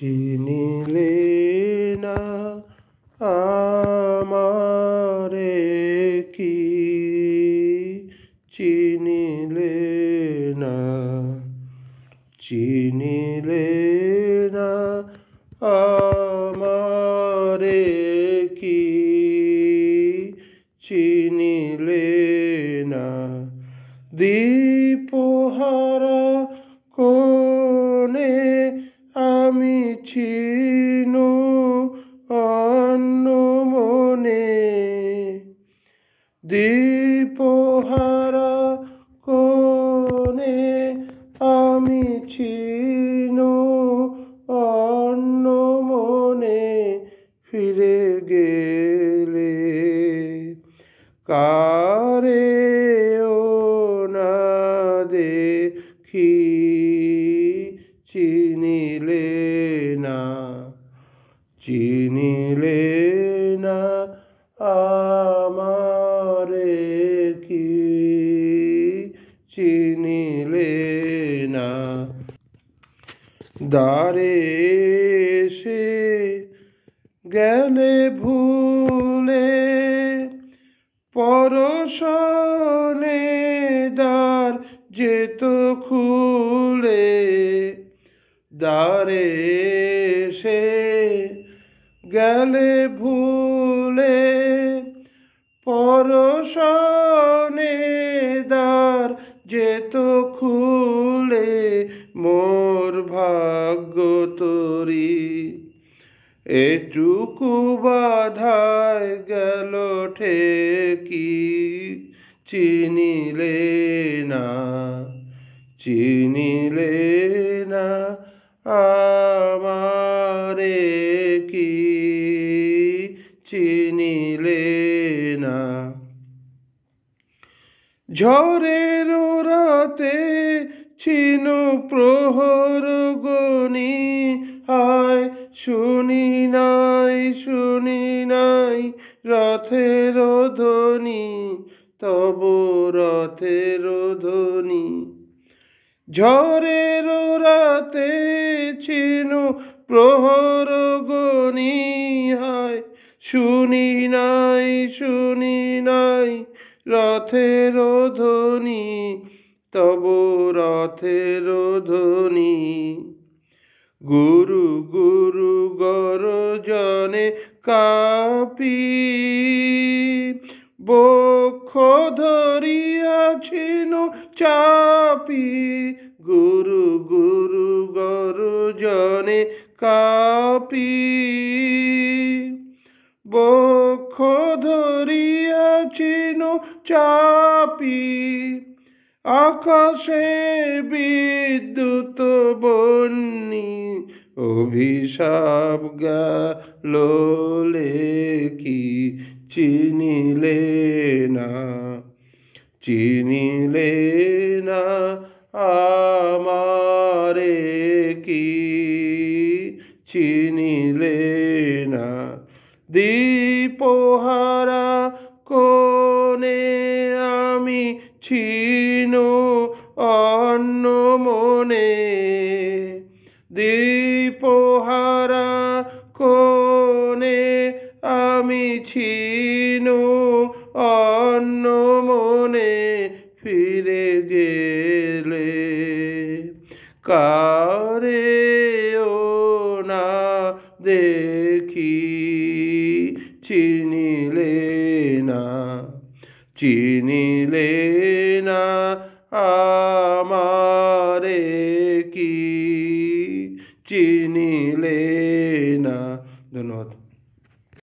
চিনিলে না আমারে কি চিনিলে না চিনিলে না আমারে কি চিনিলে না দীপহারা কোণে আমি চিনু অন্যমনে দীপহারা কোণে আমি চিনু অন্যমনে ফিরে গেলে কারে ও না দেখি চিনিলে না চিনিলে না আমারে কি চিনিলে না দ্বারে এসে গেলে ভুলে পরশনে দ্বার যেত খুলে দ্বারে এসে গেলে ভুলে পরশনে দ্বার যেত খুলে মোর ভাগ্য তরি এটুকু বাধায় গেল ঠেকি চিনিলে না চিনিলে না আমারে কি চিনিলে না ঝড়ের রাতে ছিনু প্রহর গনি হায় শুনি নাই রথের ধ্বনি তব রথের ধ্বনি ঝড়ের রাতে ছিনু প্রহর গনি হায় শুনি নাই রথের ধ্বনি তব রথের ধ্বনি গুরু গুরু গর্জনে কাঁপি বক্ষ ধরিয়াছিন চাপি গুরু গুরু গর্জনে কাঁপি বক্ষ ধরিয়াছিন চাপি আকাশে বিদ্যুৎ বন্যি অভিশাপ গেল লেখি চিনিলে না চিনিলে না আমারে কি চিনিলে না দীপহারা কোণে আমি ছিনু অন্যমনে দীপহারা কোণে আমি ছিনু অন্যমনে ফিরে গেলে কারে ও না দেখি চিনিলে না চিনিলে না আমারে কি চিনিলে